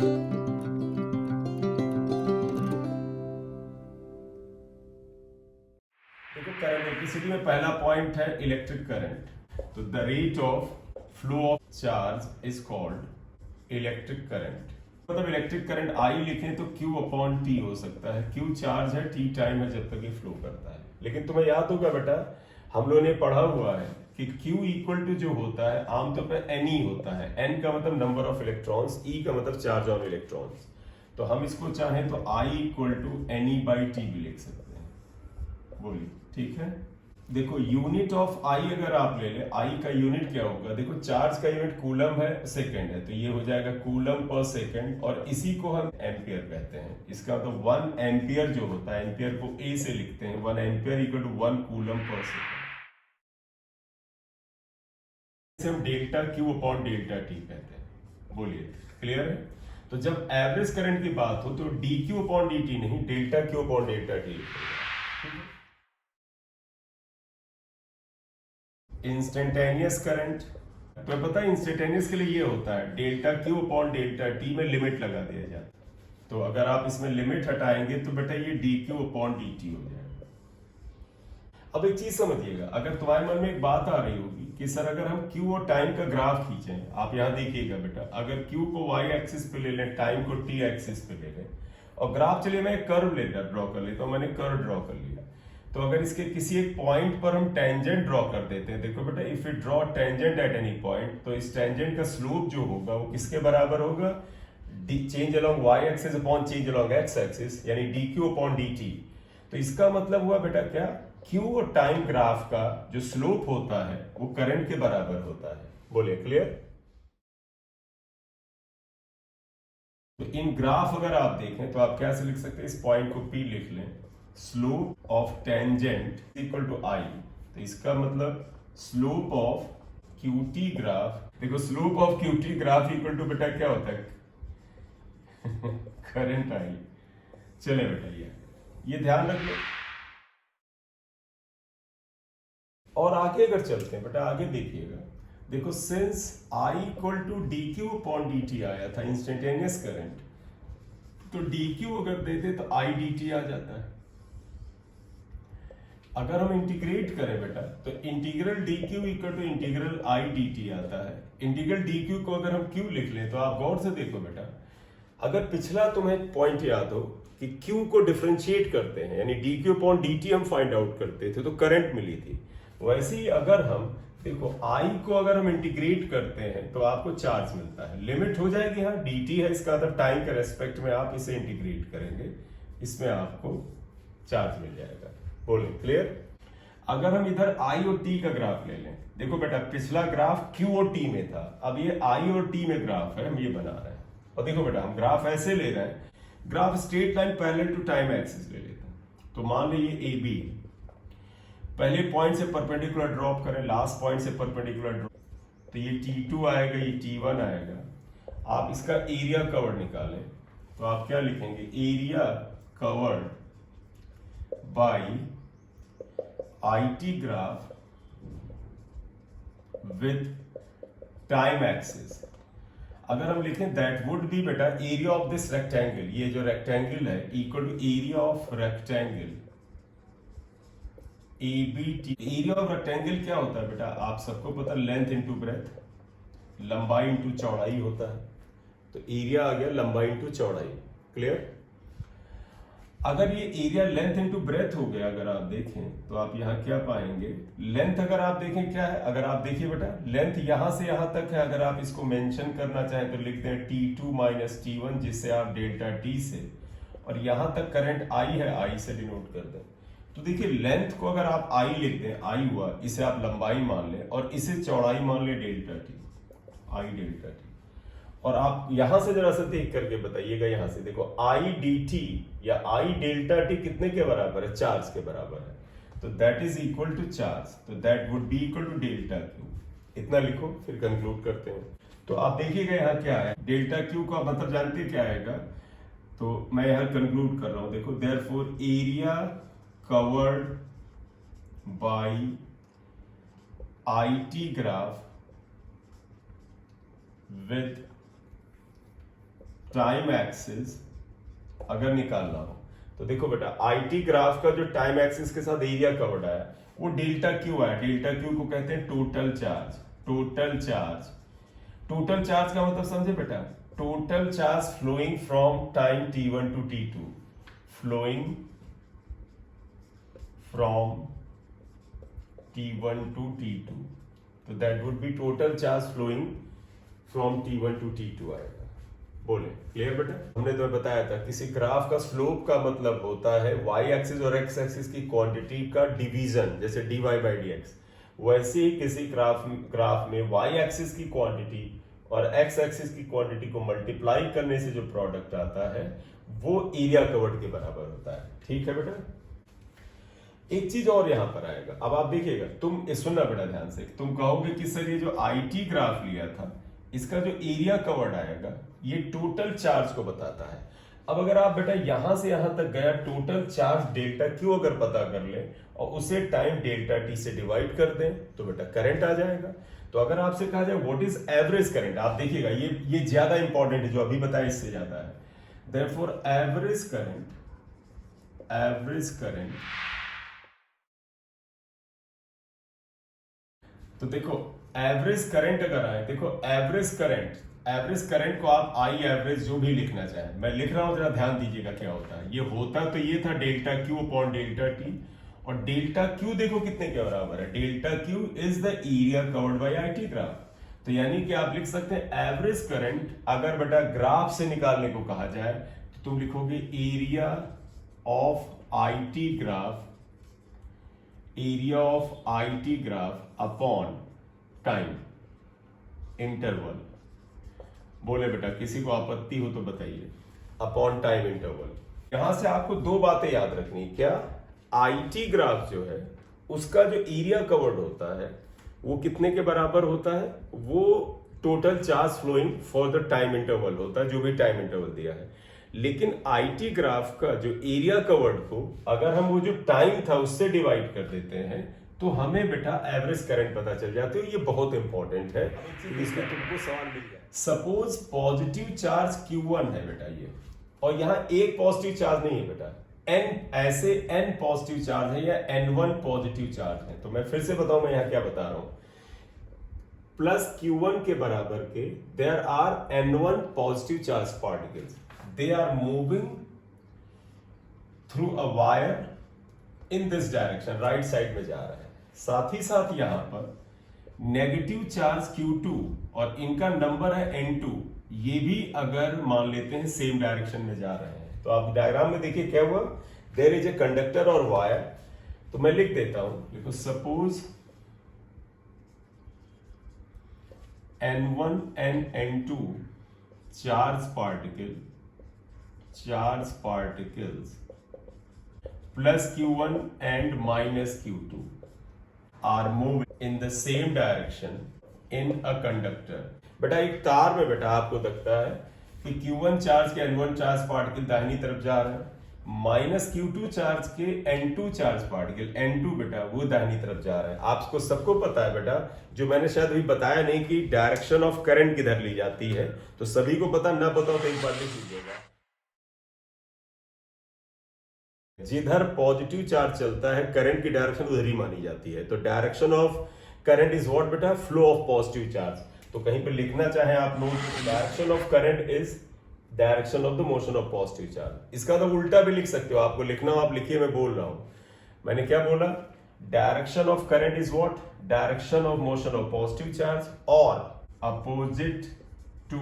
देखो current electricity में पहला पॉइंट है इलेक्ट्रिक करंट। तो the rate of flow of charge is called electric current. मतलब इलेक्ट्रिक करंट आई लिखें तो Q अपॉन टी हो सकता है। Q चार्ज है, T टाइम है जब तक ये फ्लो करता है। लेकिन तुम्हें याद होगा बेटा, हम लोगों ने पढ़ा हुआ है कि Q इक्वल टू जो होता है आमतौर पर N ही होता है। N का मतलब नंबर ऑफ इलेक्ट्रॉन्स, E का मतलब चार्ज ऑन इलेक्ट्रॉन्स। तो हम इसको चाहें तो I इक्वल टू NE/T भी लिख सकते हैं। बोलिए ठीक है। देखो यूनिट ऑफ आई अगर आप ले ले, आई का यूनिट क्या होगा? देखो चार्ज का यूनिट कूलम है, सेकंड है, तो ये हो जाएगा कूलम पर सेकंड, और इसी को हम एम्पियर कहते हैं। इसका तो 1 एम्पियर जो होता है, एम्पियर को ए से लिखते हैं, 1 ampere equal to 1 coulomb per second. इसे हम delta Q upon delta T कहते हैं। बोलिए क्लियर है? तो जब एवरेज करंट की बात हो तो D Q upon D T नहीं, delta Q upon delta T लिखेंगे। इंस्टेंटेनियस करंट, तो पता है इंस्टेंटेनियस के लिए ये होता है delta Q upon delta T में लिमिट लगा दिया जाता है। तो अगर आप इसमें लिमिट हटाएंगे तो बेटा ये D Q upon D T हो जाएगा। अब एक चीज समझिएगा, अगर तुम्हारे मन में एक बात आ रही होगी कि सर अगर हम क्यू और टाइम का ग्राफ खींचें, आप यहां देखिएगा बेटा, अगर क्यू को वाई एक्सिस पे ले लें, टाइम को टी एक्सिस पे ले लें, और ग्राफ, चलिए मैं एक कर्व लेकर ड्रॉ कर लेता हूं, मैंने कर्व ड्रॉ कर लिया। तो अगर इसके किसी एक पॉइंट पर हम टेंजेंट ड्रॉ कर देते हैं, देखो बेटा, if you draw tangent at any point, तो इस टेंजेंट का स्लोप जो होगा वो किसके बराबर होगा? Change along Y axis upon change along X axis, यानी D Q upon D T. तो इसका मतलब हुआ बेटा क्या, क्यू और टाइम ग्राफ का जो स्लोप होता है वो करंट के बराबर होता है। बोलिए क्लियर? तो इन ग्राफ अगर आप देखें तो आप कैसे लिख सकते हैं? इस पॉइंट को P लिख लें, slope of tangent equal to I। तो इसका मतलब स्लोप ऑफ QT ग्राफ, देखो slope of QT graph equal to बेटा क्या होता है? Current I। चले बेटा ये ध्यान रख लो। और आगे अगर चलते हैं बेटा, आगे देखिएगा, देखो since I equal to D Q upon D T आया था इंस्टेंटेनियस करंट, तो डी क्यू अगर देते तो आई डी टी आ जाता है। अगर हम इंटीग्रेट करें बेटा तो integral D Q equal to integral I D T आता है। इंटीग्रल डी क्यू को अगर हम क्यू लिख लें तो आप गौर से देखो बेटा, अगर पिछला तुम्हें पॉइंट याद हो कि क्यू को डिफरेंशिएट करते हैं, यानी D Q upon D T हम फाइंड आउट करते थे तो करंट मिली थी, वैसे ही अगर हम देखो आई को अगर हम इंटीग्रेट करते हैं तो आपको चार्ज मिलता है। लिमिट हो जाएगी, हाँ डी टी है, इसका मतलब टाइम के रेस्पेक्ट में आप इसे इंटीग्रेट करेंगे, इसमें आपको चार्ज मिल जाएगा। बोले क्लियर? अगर हम इधर आई और टी का ग्राफ ले लें, देखो बेटा पिछला ग्राफ क्यू और टी में था, अब ये आई और टी में ग्राफ है, हम ये बना रहे हैं। और देखो बेटा हम ग्राफ ऐसे ले रहे हैं, graph straight line parallel to time axis ले लेते हैं। तो मान लीजिए ए बी, पहले पॉइंट से परपेंडिकुलर ड्रॉप करें, लास्ट पॉइंट से परपेंडिकुलर ड्रॉप, तो ये T2 आएगा, ये T1 आएगा। आप इसका एरिया कवर्ड निकालें तो आप क्या लिखेंगे? Area covered by IT graph with time axis. अगर हम लिखें दैट वुड बी बेटा एरिया ऑफ दिस रेक्टेंगल, ये जो रेक्टेंगल है equal to area of rectangle ABT। Area of rectangle क्या होता है बेटा? आप सबको पता, लेंथ इंटू ब्रेथ, लंबाई इंटू चौड़ाई होता है। तो एरिया आ गया लंबाई इंटू चौड़ाई। क्लियर? अगर ये एरिया लेंथ इंटू ब्रेथ हो गया, अगर आप देखें तो आप यहां क्या पाएंगे? लेंथ अगर आप देखें क्या है, अगर आप देखिए बेटा लेंथ यहां से यहां तक है। अगर आप इसको मेंशन करना चाहें तो लिखते हैं T2 माइनस T1, जिससे आप डेल्टा T से, और यहां तक करंट I है, I से डिनोट कर दें। तो देखिए लेंथ को अगर आप I लिख दें, I हुआ, इसे आप लंबाई मान लें और इसे चौड़ाई मान लें delta T, I delta T। और आप यहां से जरा सा देख करके बताइएगा, यहां से देखो आई डी टी या आई डेल्टा टी कितने के बराबर है? चार्ज के बराबर है। तो that is equal to charge, तो that would be equal to delta Q. इतना लिखो, फिर कंक्लूड करते हैं। तो आप देखिएगा यहां क्या है, डेल्टा क्यू का मतलब जानते क्या आएगा? तो मैं यहां कंक्लूड कर रहा हूं, देखो therefore area covered by IT graph with time axis अगर निकालना हो तो देखो बेटा आईटी ग्राफ का जो टाइम एक्सिस के साथ एरिया कवर्ड है वो डेल्टा क्यू है। डेल्टा क्यू को कहते हैं total charge. Total charge, total charge का मतलब समझे बेटा, total charge flowing from time t1 to t2, flowing from t1 to t2, तो that would be total charge flowing from t1 to t2 आएगा। बोले क्लियर बेटा? हमने तुम्हें बताया था किसी ग्राफ का स्लोप का मतलब होता है वाई एक्सिस और एक्स एक्सिस की क्वांटिटी का डिवीजन, जैसे dy बाई dx। वैसे ही किसी ग्राफ में वाई एक्सिस की क्वांटिटी और एक्स एक्सिस की क्वांटिटी को मल्टीप्लाई करने से जो प्रोडक्ट आता है वो एरिया कवर्ड के बराबर होता है। ठीक है बेटा? एक चीज और यहां पर आएगा, अब आप देखिएगा, तुम सुनना बेटा ध्यान से, तुम कहोगे कि सर ये जो आईटी ग्राफ लिया था इसका जो एरिया कवर्ड आएगा ये टोटल चार्ज को बताता है। अब अगर आप बेटा यहां से यहां तक गया टोटल चार्ज डेल्टा क्यू अगर पता कर ले और उसे टाइम डेल्टा टी से डिवाइड कर दें तो बेटा करंट आ जाएगा। तो अगर आपसे कहा जाए व्हाट इज एवरेज करंट, आप देखिएगा ये ज्यादा इंपॉर्टेंट है, जो अभी बताया इससे ज्यादा है। देयरफॉर एवरेज करंट, तो देखो एवरेज करंट अगर आए, देखो एवरेज करंट को आप आई एवरेज जो भी लिखना चाहे, मैं लिख रहा हूं, जरा ध्यान दीजिएगा क्या होता है। ये होता तो ये था delta Q upon delta T, और डेल्टा क्यू देखो कितने के बराबर है, delta Q is the area covered bye IT graph. तो यानी कि आप लिख सकते हैं एवरेज करंट अगर बेटा ग्राफ से निकालने को कहा जाए तो तुम लिखोगे area of IT graph upon time interval. बोले बेटा किसी को आपत्ति हो तो बताइए, अपॉन टाइम इंटरवल। यहां से आपको दो बातें याद रखनी, क्या आईटी ग्राफ जो है उसका जो एरिया कवर्ड होता है वो कितने के बराबर होता है, वो total charge flowing for the time interval होता है, जो भी टाइम इंटरवल दिया है। लेकिन आईटी ग्राफ का जो एरिया कवर्ड को अगर हम वो जो टाइम था उससे डिवाइड कर देते हैं तो हमें बेटा एवरेज करंट पता चल जाती है। ये बहुत इंपॉर्टेंट है, इसमें तुमको सवाल मिल जाए। सपोज पॉजिटिव चार्ज Q1 है बेटा ये, और यहां एक पॉजिटिव चार्ज नहीं है बेटा, ऐसे n पॉजिटिव चार्ज है या n1 पॉजिटिव चार्ज है। तो मैं फिर से बताऊं मैं यहां क्या बता रहा हूं, प्लस Q1 के बराबर के there are n1 positive charge particles, they are moving through a wire in this direction, right side में जा रहा है। साथ ही साथ यहां पर नेगेटिव चार्ज Q2 और इनका नंबर है N2, ये भी अगर मान लेते हैं सेम डायरेक्शन में जा रहे हैं। तो आप डायग्राम में देखिए क्या हुआ, देयर इज ए कंडक्टर और वायर। तो मैं लिख देता हूं, देखो suppose N1 and N2 charge particles plus Q1 and minus Q2 are moving in the same direction in a conductor। बेटा एक तार में बेटा आपको लगता है कि Q1 चार्ज के N1 चार्ज पार्टिकल दाहिनी तरफ जा रहे हैं, माइनस Q2 चार्ज के N2 चार्ज पार्टिकल N2 बेटा वो दाहिनी तरफ जा रहे हैं। आपको सबको पता है बेटा, जो मैंने शायद अभी बताया नहीं कि डायरेक्शन ऑफ करंट किधर ली जाती है, तो सभी को पता, ना पता हो तो एक बार लिख लीजिएगा। जिधर पॉजिटिव चार्ज चलता है करंट की डायरेक्शन उधर ही मानी जाती है। तो direction of current is what बेटा, फ्लो ऑफ पॉजिटिव चार्ज। तो कहीं पे लिखना चाहे आप note, direction of current is direction of the motion of positive charge. इसका तो उल्टा भी लिख सकते हो, आपको लिखना हो आप लिखिए, मैं बोल रहा हूं। मैंने क्या बोला, direction of current is what, direction of motion of positive charge और opposite to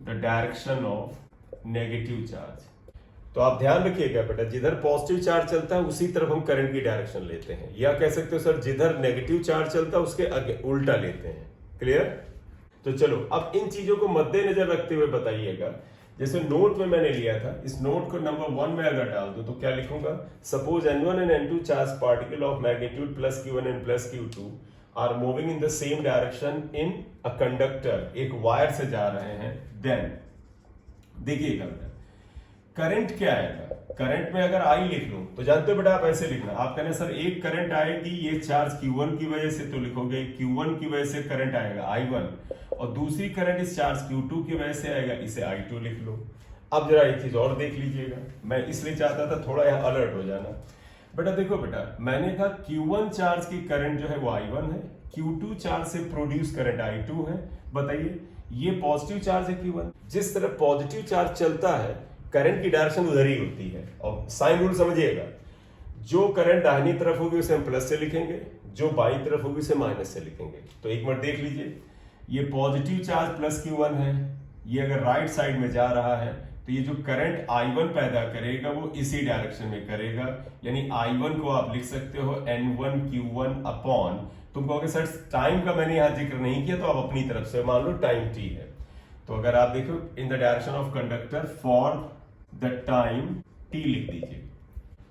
the direction of negative charge. तो आप ध्यान रखिएगा बेटा, जिधर पॉजिटिव चार्ज चलता है उसी तरफ हम करंट की डायरेक्शन लेते हैं, या कह सकते हो सर जिधर नेगेटिव चार्ज चलता है उसके आगे उल्टा लेते हैं। क्लियर? तो चलो अब इन चीजों को मद्देनजर रखते हुए बताइएगा, जैसे नोट में मैंने लिया था, इस नोट को नंबर 1 में अगर डाल दो तो क्या लिखूंगा, suppose N1 and N2 charge particle of magnitude plus Q1 and plus Q2 are moving in the same direction in a conductor, एक वायर से जा रहे हैं। देन देखिएगा बेटा करंट क्या आएगा, करंट में अगर आई लिख लूं तो जानते हो बेटा आप ऐसे लिखना, आप कहना सर एक करंट आएगी ये चार्ज Q1 की वजह से, तो लिखोगे Q1 की वजह से करंट आएगा I1, और दूसरी करंट इस चार्ज Q2 की वजह से आएगा, इसे I2 लिख लो। अब जरा एक चीज और देख लीजिएगा, मैं इसलिए चाहता था थोड़ा यहाँ अलर्ट हो जाना। बेटा देखो बेटा, मैंने कहा Q1 चार्ज की करंट जो है वो I1 है, Q2 चार्ज से प्रोड्यूस करंट I2 है। बताइए ये पॉजिटिव चार्ज है Q1, जिस तरह पॉजिटिव चार्ज चलता है करंट की डायरेक्शन उधर ही होती है। और साइन रूल समझिएगा, जो करंट दाहिनी तरफ होगी उसे हम प्लस से लिखेंगे, जो बाईं तरफ होगी उसे माइनस से लिखेंगे। तो एक मिनट देख लीजिए, ये पॉजिटिव चार्ज प्लस Q1 है, ये अगर राइट साइड में जा रहा है तो ये जो करंट I1 पैदा करेगा वो इसी डायरेक्शन में करेगा, यानी I1 को आप लिख सकते हो N1 Q1 अपॉन, तुम कहोगे सर टाइम का मैंने यहां जिक्र नहीं किया, तो आप अपनी तरफ से मान लो टाइम t है, तो अगर आप देखो इन the direction of conductor for the time t लिख दीजिए।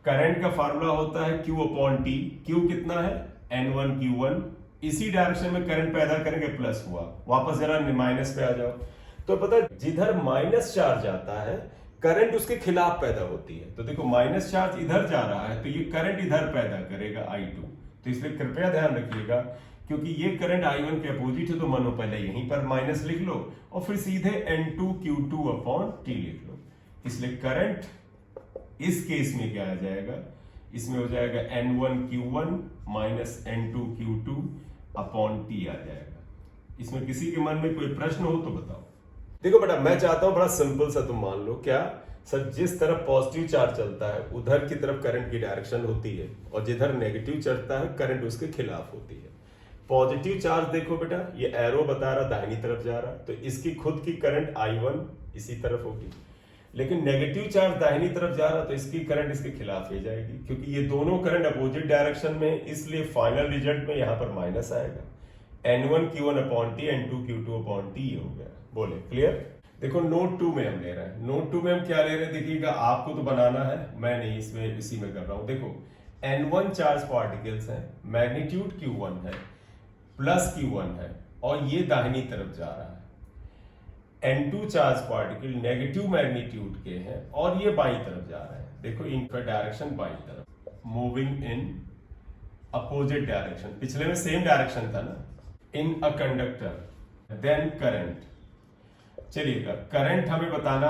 करंट का फार्मूला होता है Q अपॉन t, Q कितना है N1 Q1, इसी डायरेक्शन में करंट पैदा करेंगे, प्लस हुआ, वापस जरा माइनस पे आ जाओ। तो पता जिधर माइनस चार्ज आता है करंट उसके खिलाफ पैदा होती है, तो देखो माइनस चार्ज इधर जा रहा है तो ये करंट इधर पैदा करेगा I2, तो इसलिए कृपया ध्यान रखिएगा, क्योंकि ये करंट I1 के अपोजिट है तो मानो पहले यहीं पर माइनस लिख लो और फिर सीधे N2 Q2 अपॉन t लिख लो। इसलिए करंट इस केस में क्या आ जाएगा, इसमें हो जाएगा N1 Q1 minus N2 Q2 upon t आ जाएगा। इसमें किसी के मन में कोई प्रश्न हो तो बताओ। देखो बेटा मैं चाहता हूं बड़ा सिंपल सा तुम मान लो, क्या सर जिस तरफ पॉजिटिव चार्ज चलता है उधर की तरफ करंट की डायरेक्शन होती है, और जिधर नेगेटिव चलता है करंट उसके खिलाफ होती है। पॉजिटिव चार्ज देखो बेटा ये एरो बता रहा दाहिनी तरफ जा रहा, तो इसकी खुद की करंट I1 इसी तरफ होगी, लेकिन नेगेटिव चार्ज दाहिनी तरफ जा रहा तो इसकी करंट इसके खिलाफ ही जाएगी, क्योंकि ये दोनों करंट अपोजिट डायरेक्शन में, इसलिए फाइनल रिजल्ट में यहां पर माइनस आएगा। N1 Q1 upon t N2 Q2 upon t हो गया। बोले क्लियर? देखो नोट 2 में हम ले रहे हैं, नोट 2 में हम क्या ले रहे हैं देखिएगा, आपको तो बनाना है, मैं नहीं इसमें इसी में कर रहा हूं। देखो N1 चार्ज पार्टिकल्स हैं, मैग्नीट्यूड Q1 है, प्लस Q1 है, और ये दाहिनी तरफ जा रहा है। N2 charge particle negative magnitude के हैं और ये बाईं तरफ जा रहा है। देखो इनका डायरेक्शन बाईं तरफ, मूविंग इन अपोजिट डायरेक्शन, पिछले में सेम डायरेक्शन था ना। इन अ कंडक्टर देन करंट, चलिएगा करंट हमें बताना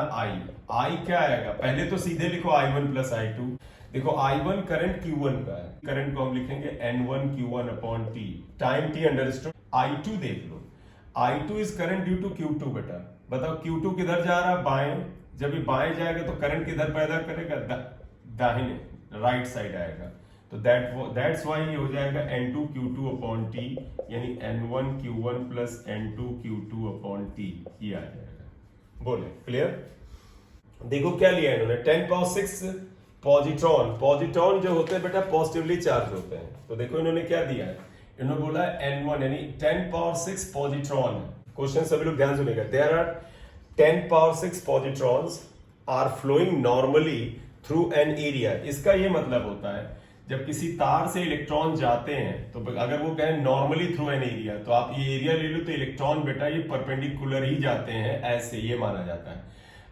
I क्या आएगा, पहले तो सीधे लिखो I1 प्लस I2। देखो I1 करंट Q1 का है, करंट को हम लिखेंगे N1 Q1 upon t, time t understood. I2 देख लो, I2 is current due to Q2। बेटा बताओ Q2 किधर जा रहा है, बाएं, जब ये बाएं जाएगा तो करंट किधर पैदा करेगा, दाहिने राइट साइड आएगा, तो दैट्स व्हाई ये हो जाएगा N2 Q2 अपॉन t, यानी N1 Q1 plus N2 Q2 upon t, ये आ जाएगा। बोले क्लियर? देखो क्या लिया इन्होंने, 10 पावर 6 पॉजिट्रॉन। पॉजिट्रॉन जो होते हैं बेटा पॉजिटिवली चार्ज होते हैं, तो देखो इन्होंने क्या दिया है, इन्होंने बोला N1 यानी 10 पावर 6 पॉजिट्रॉन। क्वेश्चन सभी लोग ध्यान सुनेगा, there are 10 power 6 positrons are flowing normally through an area. इसका ये मतलब होता है जब किसी तार से इलेक्ट्रॉन जाते हैं, तो अगर वो कहें नॉर्मली थ्रू एन एरिया, तो आप ये एरिया ले लो, तो इलेक्ट्रॉन बेटा ये परपेंडिकुलर ही जाते हैं, ऐसे ये माना जाता है।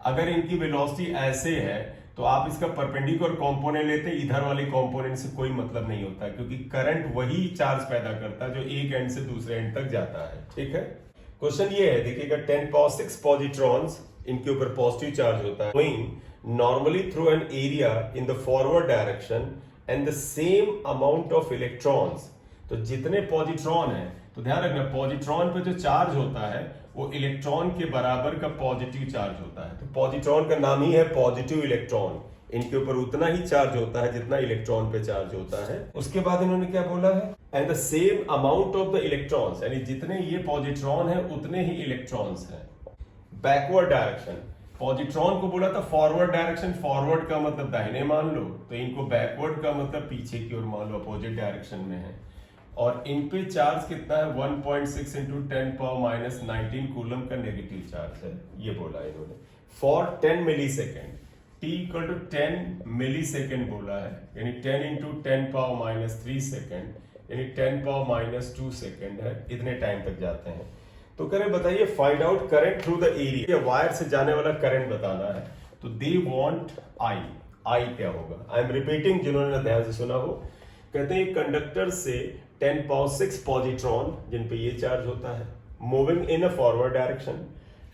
अगर इनकी वेलोसिटी ऐसे है तो आप इसका परपेंडिकुलर कंपोनेंट लेते हैं, इधर वाले कंपोनेंट से कोई मतलब नहीं होता, क्योंकि करंट वही चार्ज पैदा करता है जो एक एंड से दूसरे एंड तक जाता है। ठीक है, क्वेश्चन ये है देखिएगा, 10 पावर 6 पॉजिट्रॉन्स, इनके ऊपर पॉजिटिव चार्ज होता है, going normally through an area in the forward direction and the same amount of electrons. तो जितने पॉजिट्रॉन है, तो ध्यान रखना पॉजिट्रॉन पे जो चार्ज होता है वो इलेक्ट्रॉन के बराबर का पॉजिटिव चार्ज होता है, तो पॉजिट्रॉन का नाम ही है पॉजिटिव इलेक्ट्रॉन। इनके ऊपर उतना ही चार्ज होता है जितना इलेक्ट्रॉन पे चार्ज होता है। उसके बाद इन्होंने क्या बोला है, and the same amount of the electrons, यानी जितने ये पॉजिट्रॉन है उतने ही इलेक्ट्रॉन्स हैं। बैकवर्ड डायरेक्शन, पॉजिट्रॉन को बोला था फॉरवर्ड डायरेक्शन, फॉरवर्ड का मतलब दाहिने मान लो, तो इनको बैकवर्ड का मतलब पीछे की ओर मान लो, अपोजिट डायरेक्शन में है। और इन पे चार्ज कितना है, 1.6 इंटू 10 पावर माइनस 19 कूलम का नेगेटिव चार्ज है, ये बोला इन्होंने। For 10 millisecond, t equal to 10 millisecond बोला है, यानी 10 इंटू 10 पावर माइनस 3 सेकेंड, यानी 10 पावर माइनस 2 सेकेंड है, इतने टाइम तक जाते हैं। तो करें बताइए find out current through the area, wire से जाने वाला करंट बताना है, तो दे वांट I, आई क्या होगा। आई एम रिपीटिंग, जिन्होंने ध्यान से सुना हो। कहते हैं कंडक्टर से 10 पावर 6 पॉजिट्रॉन, जिन पे ये चार्ज होता है, moving in a forward direction,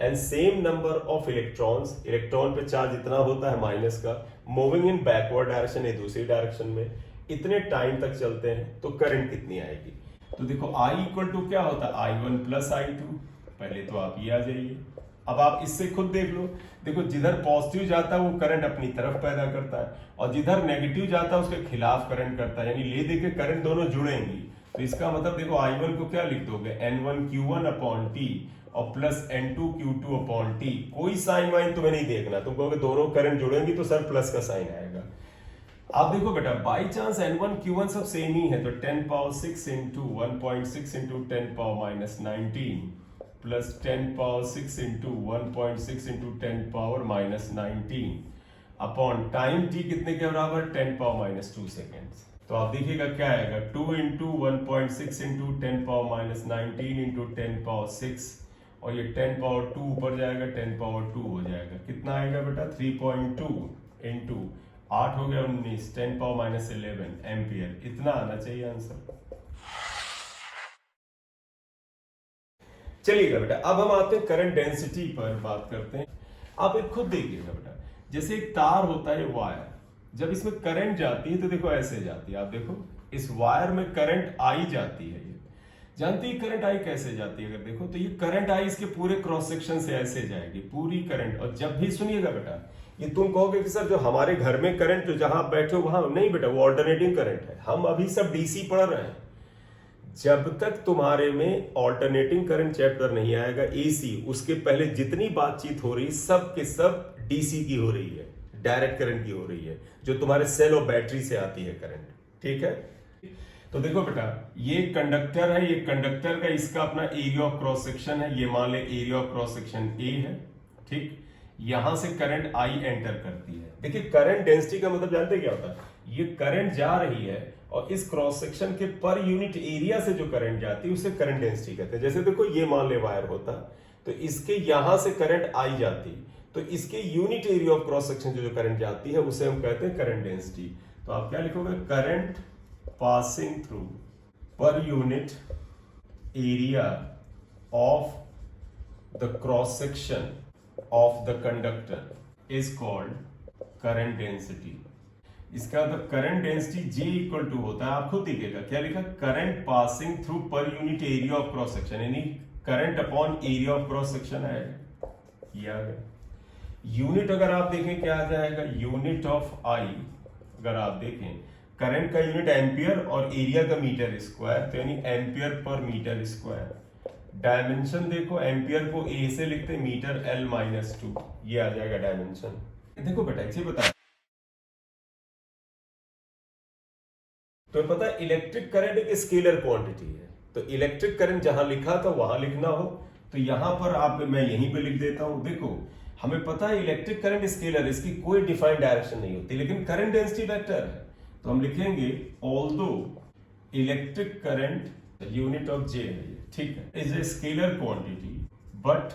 and same number of electrons, electron पे चार्ज इतना होता है माइनस का, मूविंग इन बैकवर्ड डायरेक्शन, ये दूसरी डायरेक्शन में, इतने टाइम तक चलते हैं तो करंट कितनी आएगी। तो देखो I इक्वल टू क्या होता है, I1 प्लस I2। पहले तो आप ये आ जाइए, अब आप इससे खुद देख लो। देखो जिधर पॉजिटिव जाता है वो करंट अपनी तरफ पैदा करता है, और जिधर नेगेटिव जाता है उसके खिलाफ करंट करता है, यानी ले दे के करंट दोनों जुड़ेंगी। तो इसका मतलब देखो I1 को क्या लिख दोगे, N1Q1 अपॉन T और प्लस N2Q2 अपॉन T। कोई साइन वाइन तुम्हें नहीं देखना, तुम कहोगे दोनों करंट जुड़ेंगी तो सर प्लस का साइन आएगा। आप देखो बेटा, बाई चांस N1Q1 सब सेम ही है, तो 10 power 6 into 1.6 into 10 power minus 19 plus 10 power 6 into 1.6 into 10 power minus 19 upon time t कितने के बराबर, 10 पावर माइनस 2 सेकेंड्स। तो आप देखिएगा क्या आएगा, 2 into 1.6 into 10 power minus 19 into 10 power 6, और ये 10 पावर 2 ऊपर जाएगा, 10 पावर 2 हो जाएगा। कितना आएगा बेटा, 3.2 इंटू 8 हो गया 19, 10 पावर माइनस 11 एम्पियर। इतना आना चाहिए आंसर। चलिएगा बेटा, अब हम आते हैं करंट डेंसिटी पर बात करते हैं। आप एक खुद देखिएगा बेटा, जैसे एक तार होता है वायर, जब इसमें करंट जाती है तो देखो ऐसे जाती है। आप देखो इस वायर में करंट आई जाती है, ये जानती है करंट आई कैसे जाती है। अगर देखो तो ये करंट आई इसके पूरे क्रॉस सेक्शन से ऐसे जाएगी पूरी करंट। और जब भी सुनिएगा बेटा, ये तुम कहोगे कि सर जो हमारे घर में करंट, जो जहां आप बैठे हो वहां, नहीं बेटा, वो ऑल्टरनेटिंग करंट है। हम अभी सब डीसी पढ़ रहे हैं। जब तक तुम्हारे में ऑल्टरनेटिंग करंट चैप्टर नहीं आएगा, एसी, उसके पहले जितनी बातचीत हो रही सब के सब डीसी की हो रही है, डायरेक्ट करंट की हो रही है, जो तुम्हारे सेल और बैटरी से आती है करंट। ठीक है, तो देखो बेटा, ये कंडक्टर है, ये कंडक्टर का इसका अपना एरिया ऑफ क्रॉस सेक्शन है, ये मान ले area of cross section A है। ठीक, यहां से करंट आई एंटर करती है। देखिए करंट डेंसिटी का मतलब जानते क्या होता है, ये करंट जा रही है और इस क्रॉस सेक्शन के पर यूनिट एरिया से जो करंट जाती है उसे करंट डेंसिटी कहते हैं। जैसे देखो ये मान ले वायर होता, तो इसके यहां से करंट आई जाती, तो इसके unit area of cross section जो करंट जाती है उसे हम कहते हैं करंट डेंसिटी। तो आप क्या लिखोगे, current passing through per unit area of the cross section of the conductor is called current density. इसका मतलब करंट डेंसिटी J इक्वल टू होता है, आप खुद देखिएगा क्या लिखा, current passing through per unit area of cross section, यानी current upon area of cross section है, ये आ गया। यूनिट अगर आप देखें क्या आ जाएगा, यूनिट ऑफ आई अगर आप देखें, करंट का यूनिट एम्पियर और एरिया का मीटर स्क्वायर, तो यानी ampere per metre square. Dimension देखो, एम्पियर को ए से लिखते, मीटर L-2, ये आ जाएगा डायमेंशन। देखो बेटा इसे बता, तो पता है इलेक्ट्रिक करंट एक स्केलर क्वांटिटी है, तो इलेक्ट्रिक करंट जहां लिखा था वहां लिखना हो तो यहां पर आप, मैं यहीं पे लिख देता हूं। देखो हमें पता है इलेक्ट्रिक करंट स्केलर, इसकी कोई डिफाइंड डायरेक्शन नहीं होती, लेकिन करंट डेंसिटी वेक्टर है, तो हम लिखेंगे although electric current unit of J है, ठीक है, is a scalar quantity but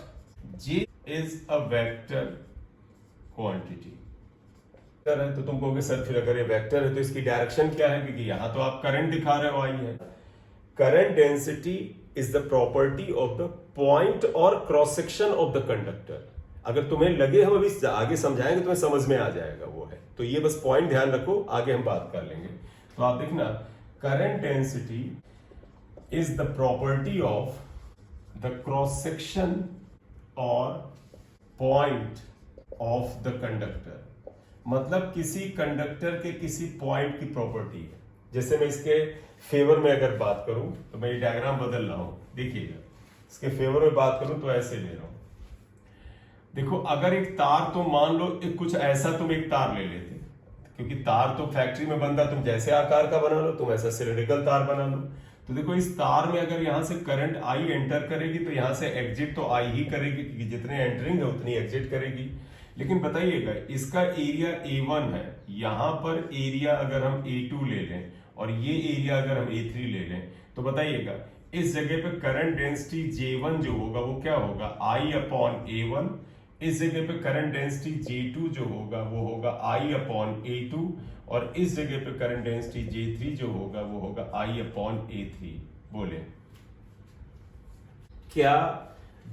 J is a vector quantity. है तो तुम कहोगे सर फिर अगर ये वेक्टर है तो इसकी डायरेक्शन क्या है, क्योंकि यहां तो आप करंट दिखा रहे हो आई है। Current density is the property of the point और cross section of the conductor. अगर तुम्हें लगे हम अभी आगे समझाएंगे तुम्हें समझ में आ जाएगा, वो है, तो ये बस पॉइंट ध्यान रखो, आगे हम बात कर लेंगे। तो आप देखना, current density is the property of the cross section और पॉइंट ऑफ द कंडक्टर, मतलब किसी कंडक्टर के किसी पॉइंट की प्रॉपर्टी है। जैसे मैं इसके फेवर में अगर बात करूं तो मैं ये डायग्राम बदल रहा हूं, देखिएगा इसके फेवर में बात करूं तो ऐसे ले रहा हूं। देखो अगर एक तार, तो मान लो एक कुछ ऐसा तुम एक तार ले लेते, क्योंकि तार तो फैक्ट्री में बनता, तुम जैसे आकार का बना लो, तुम ऐसा सिलिंड्रिकल तार बना लो। तो देखो इस तार में अगर यहां से करंट आई एंटर करेगी तो यहां से एग्जिट तो आई ही करेगी, क्योंकि जितने एंटरिंग है उतनी एग्जिट करेगी। लेकिन बताइएगा इसका एरिया A1 है, यहां पर एरिया अगर हम A2 ले लें और ये एरिया अगर हम A3 ले लें, तो बताइएगा इस जगह पे करंट डेंसिटी J1 जो होगा वो क्या होगा, I अपॉन A1 इस जगह पे करंट डेंसिटी J2 जो होगा वो होगा I/A2 और इस जगह पे करंट डेंसिटी J3 जो होगा वो होगा I/A3। बोले क्या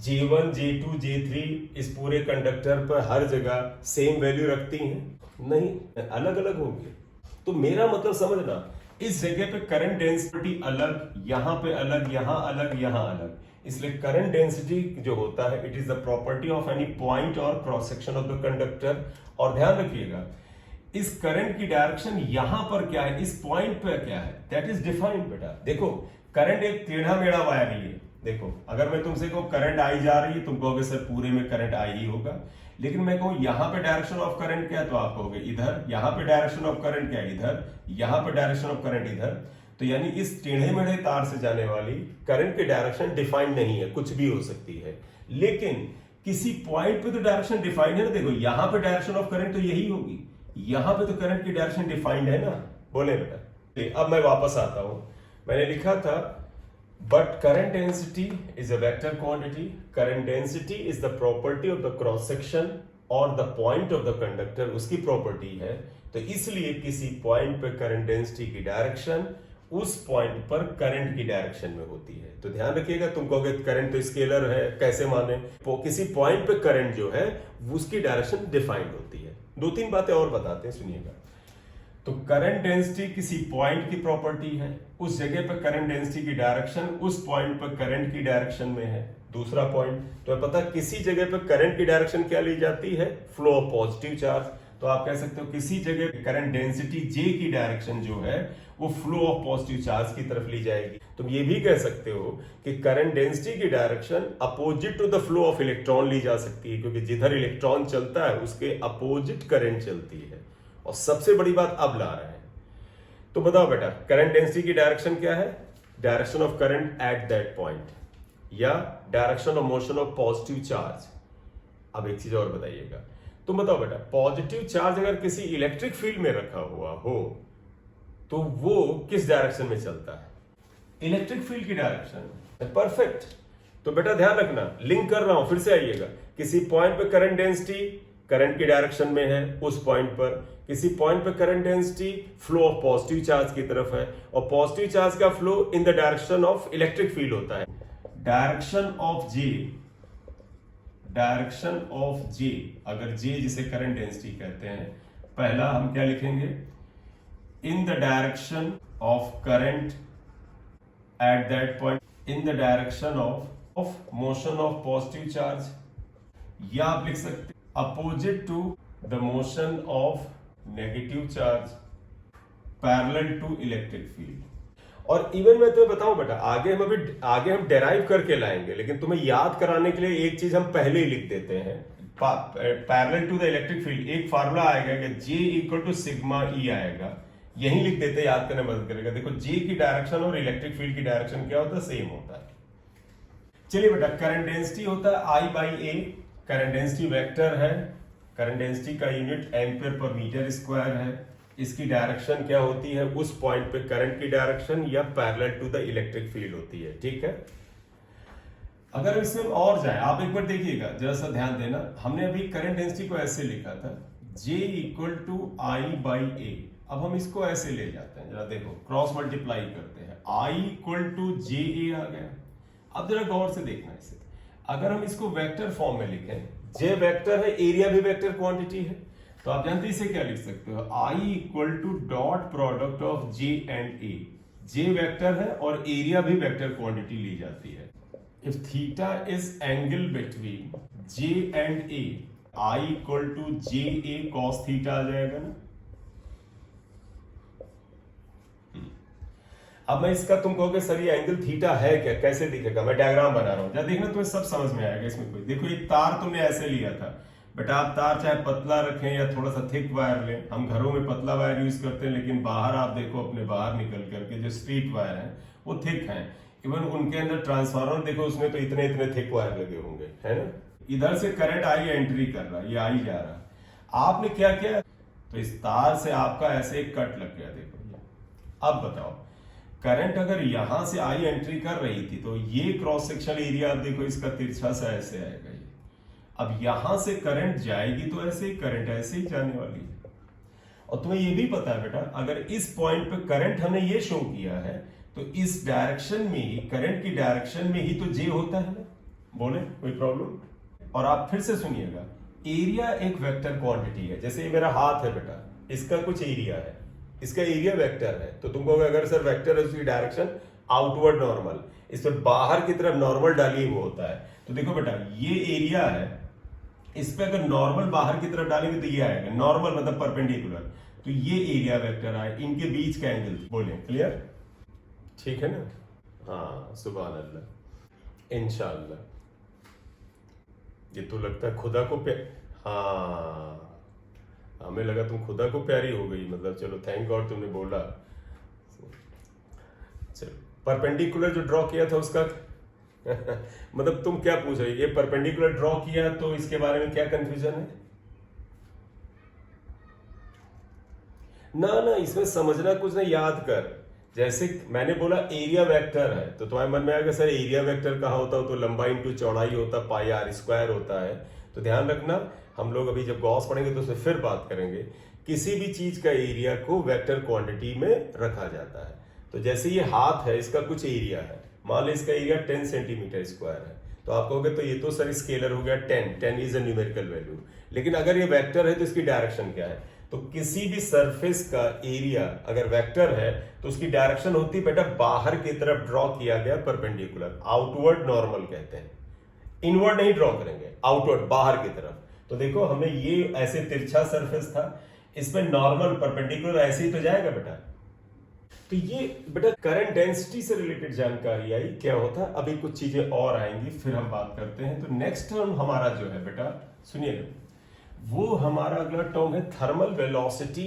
J1 J2 J3 इस पूरे कंडक्टर पर हर जगह सेम वैल्यू रखती हैं? नहीं, अलग अलग होंगे। तो मेरा मतलब समझना, इस जगह पे करंट डेंसिटी अलग, यहां पे अलग, यहां अलग, यहां अलग, इसलिए करंट डेंसिटी जो होता है it is the property of any point और cross section of the conductor. और ध्यान रखिएगा इस करंट की डायरेक्शन यहां पर क्या है, इस पॉइंट पर क्या है, दैट इज डिफाइंड बेटा। देखो करंट एक टेढ़ा मेढ़ा वायर ही है। देखो अगर मैं तुमसे कहूं करंट आई जा रही है, तुम कहोगे सर पूरे में करंट आई ही होगा। लेकिन मैं कहूं यहां पे डायरेक्शन ऑफ करंट क्या है, तो आप कहोगे इधर। यहां पे डायरेक्शन ऑफ करंट क्या है, इधर। यहां पे डायरेक्शन ऑफ करंट इधर। तो यानी इस टेढ़े मेढ़े तार से जाने वाली करंट की डायरेक्शन डिफाइंड नहीं है, कुछ भी हो सकती है। लेकिन किसी पॉइंट पे तो डायरेक्शन डिफाइंड है ना। देखो यहां पे डायरेक्शन ऑफ करंट तो यही होगी, यहां पे तो करंट की डायरेक्शन डिफाइंड है ना। बोले बेटा। अब मैं वापस आता हूं, मैंने लिखा था but current density is a vector quantity. Current density is the property of the cross section और the point of the conductor, उसकी प्रॉपर्टी है। तो इसलिए किसी पॉइंट पर करंट डेंसिटी की डायरेक्शन उस पॉइंट पर करंट की डायरेक्शन में होती है। तो ध्यान रखिएगा, तुम कहोगे करंट तो स्केलर है, कैसे माने। किसी पॉइंट पे करंट जो है उसकी डायरेक्शन डिफाइंड होती है। दो तीन बातें और बताते हैं, सुनिएगा। तो करंट डेंसिटी किसी पॉइंट की प्रॉपर्टी है, उस जगह पर करंट डेंसिटी की डायरेक्शन उस पॉइंट पर करंट की डायरेक्शन में है। दूसरा पॉइंट तो पता, किसी जगह पर करंट की डायरेक्शन क्या ली जाती है, फ्लो ऑफ पॉजिटिव चार्ज। तो आप कह सकते हो किसी जगह करंट डेंसिटी J की डायरेक्शन जो है वो फ्लो ऑफ पॉजिटिव चार्ज की तरफ ली जाएगी। तुम ये भी कह सकते हो कि करंट डेंसिटी की direction opposite to the flow of electron ली जा सकती है, क्योंकि जिधर इलेक्ट्रॉन चलता है उसके अपोजिट करंट चलती है। और सबसे बड़ी बात अब ला रहे हैं, तो बताओ बेटा करंट डेंसिटी की डायरेक्शन क्या है, direction of current at that point या direction of motion of positive charge. अब एक चीज और बताइएगा, तुम बताओ बेटा पॉजिटिव चार्ज अगर किसी इलेक्ट्रिक फील्ड में रखा हुआ हो तो वो किस डायरेक्शन में चलता है, इलेक्ट्रिक फील्ड की डायरेक्शन। परफेक्ट। तो बेटा ध्यान रखना, लिंक कर रहा हूं, फिर से आइएगा। किसी पॉइंट पे करंट डेंसिटी करंट की डायरेक्शन में है उस पॉइंट पर, किसी पॉइंट पे current density flow of positive charge की तरफ है, और पॉजिटिव चार्ज का flow in the direction of electric field होता है। डायरेक्शन ऑफ जे, अगर जे जिसे करंट डेंसिटी कहते हैं, पहला हम क्या लिखेंगे, in the direction of current at that point, in the direction of motion of positive charge, या आप लिख सकते opposite to the motion of negative charge parallel to electric field. और इवन मैं तुम्हें बताऊं बेटा, आगे हम डेराइव करके लाएंगे, लेकिन तुम्हें याद कराने के लिए एक चीज हम पहले ही लिख देते हैं। Parallel to the electric field एक फार्मूला आएगा कि J equal to sigma E आएगा, यही लिख देते हैं, याद करने में मदद करेगा। देखो J की डायरेक्शन और इलेक्ट्रिक फील्ड की डायरेक्शन क्या होता है, सेम होता है। चलिए बेटा, करंट डेंसिटी होता है I/A, करंट डेंसिटी वेक्टर है, करंट डेंसिटी का यूनिट एम्पीयर पर मीटर स्क्वायर है। इसकी डायरेक्शन क्या होती है, उस पॉइंट पे करंट की डायरेक्शन या parallel to the electric field होती है। ठीक है, अगर इसमें और जाए, आप एक बार देखिएगा, जरा सा ध्यान देना। हमने अभी करंट डेंसिटी को ऐसे लिखा था, J इक्वल टू I/A। अब हम इसको ऐसे ले जाते हैं, जरा देखो, क्रॉस मल्टीप्लाई करते हैं, I इक्वल टू JA आ गया। अब जरा गौर से देखना इसे, अगर हम इसको वेक्टर फॉर्म में लिखें, J वेक्टर है, एरिया भी वेक्टर क्वांटिटी है, तो आप जानते हैं इसे क्या लिख सकते हो, I equal to dot product of J and A। J vector है और एरिया भी वेक्टर क्वांटिटी ली जाती है। If theta is angle between J and A, I equal to JA cos theta आ जाएगा ना। अब मैं इसका, तुम कहोगे सर ये एंगल थीटा है क्या, कैसे दिखेगा, मैं डायग्राम बना रहा हूं, जब देखना तुम्हें सब समझ में आएगा। इसमें कोई देखो, एक तार तुमने ऐसे लिया था बेटा, आप तार चाहे पतला रखें या थोड़ा सा थिक वायर लें, हम घरों में पतला वायर यूज करते हैं, लेकिन बाहर आप देखो, अपने बाहर निकल करके जो स्ट्रीट वायर हैं वो थिक हैं। इवन उनके अंदर ट्रांसफार्मर देखो, उसमें तो इतने इतने थिक वायर लगे होंगे, है ना। इधर से करंट आई एंट्री कर रहा है, ये आई जा रहा है, आपने क्या किया, तो इस तार से आपका ऐसे एक कट लग गया। देखो, अब बताओ, करंट अगर यहां से आई एंट्री कर रही थी तो ये क्रॉस सेक्शन एरिया आप देखो, इसका तिरछा सा ऐसे आएगा ये। अब यहां से करंट जाएगी तो ऐसे ही करंट ऐसे ही जाने वाली है। और तुम्हें ये भी पता है बेटा, अगर इस पॉइंट पे करंट हमने ये शो किया है तो इस डायरेक्शन में ही, करंट की डायरेक्शन में ही तो जे होता है ना। बोले कोई प्रॉब्लम? और आप फिर से सुनिएगा, एरिया एक वेक्टर क्वांटिटी है। जैसे ये मेरा हाथ है बेटा, इसका कुछ एरिया है, इसका एरिया वेक्टर है, तो तुमको अगर सर वेक्टर है उसकी डायरेक्शन आउटवर्ड नॉर्मल, इस पर बाहर की तरफ नॉर्मल डालिए वो होता है। तो देखो बेटा, ये एरिया है, इस पे अगर नॉर्मल बाहर की तरफ डालेंगे तो ये आएगा नॉर्मल, मतलब परपेंडिकुलर, तो ये एरिया वेक्टर आए, इनके बीच का एंगल। बोले क्लियर? ठीक है ना? हाँ, सुभान अल्लाह, इंशाअल्लाह। ये तो लगता है खुदा को हाँ, हमें लगा तुम खुदा को प्यारी हो गई, मतलब चलो थैंक गॉड तुमने बोला। चलो, परपेंडिकुलर जो ड्रॉ किया था उसका मतलब तुम क्या पूछ रहे हो, ये परपेंडिकुलर ड्रॉ किया तो इसके बारे में क्या कंफ्यूजन है? ना ना, इसमें समझना कुछ नहीं, याद कर। जैसे मैंने बोला एरिया वेक्टर है, तो तुम्हारे मन में आएगा सर एरिया वेक्टर कहाँ होता है, तो लंबाई इंटू चौड़ाई होता, पाई आर स्क्वायर होता है। तो ध्यान रखना, हम लोग अभी जब गॉस पढ़ेंगे तो उसमें फिर बात करेंगे। किसी भी चीज का एरिया को वेक्टर क्वांटिटी में रखा जाता है। तो जैसे ये हाथ है, इसका कुछ एरिया है, मान लो इसका एरिया 10 सेंटीमीटर स्क्वायर है, तो आप कहोगे तो ये तो सर स्केलर हो गया 10 इज अ न्यूमेरिकल वैल्यू। लेकिन अगर ये वेक्टर है तो इसकी डायरेक्शन क्या है? तो किसी भी सरफेस का एरिया अगर वेक्टर है तो उसकी डायरेक्शन होती है बेटा बाहर की तरफ ड्रॉ किया गया परपेंडिकुलर, आउटवर्ड नॉर्मल कहते हैं। इनवर्ड नहीं ड्रॉ करेंगे, आउटवर्ड बाहर की तरफ। तो देखो हमें ये ऐसे तिरछा सरफेस था, इसमें नॉर्मल परपेंडिकुलर ऐसे ही तो जाएगा बेटा। तो ये बेटा करंट डेंसिटी से रिलेटेड जानकारी आई, क्या होता है। अभी कुछ चीजें और आएंगी, फिर हम बात करते हैं। तो नेक्स्ट टर्म हमारा जो है बेटा, सुनिए, वो हमारा अगला टर्म है थर्मल वेलोसिटी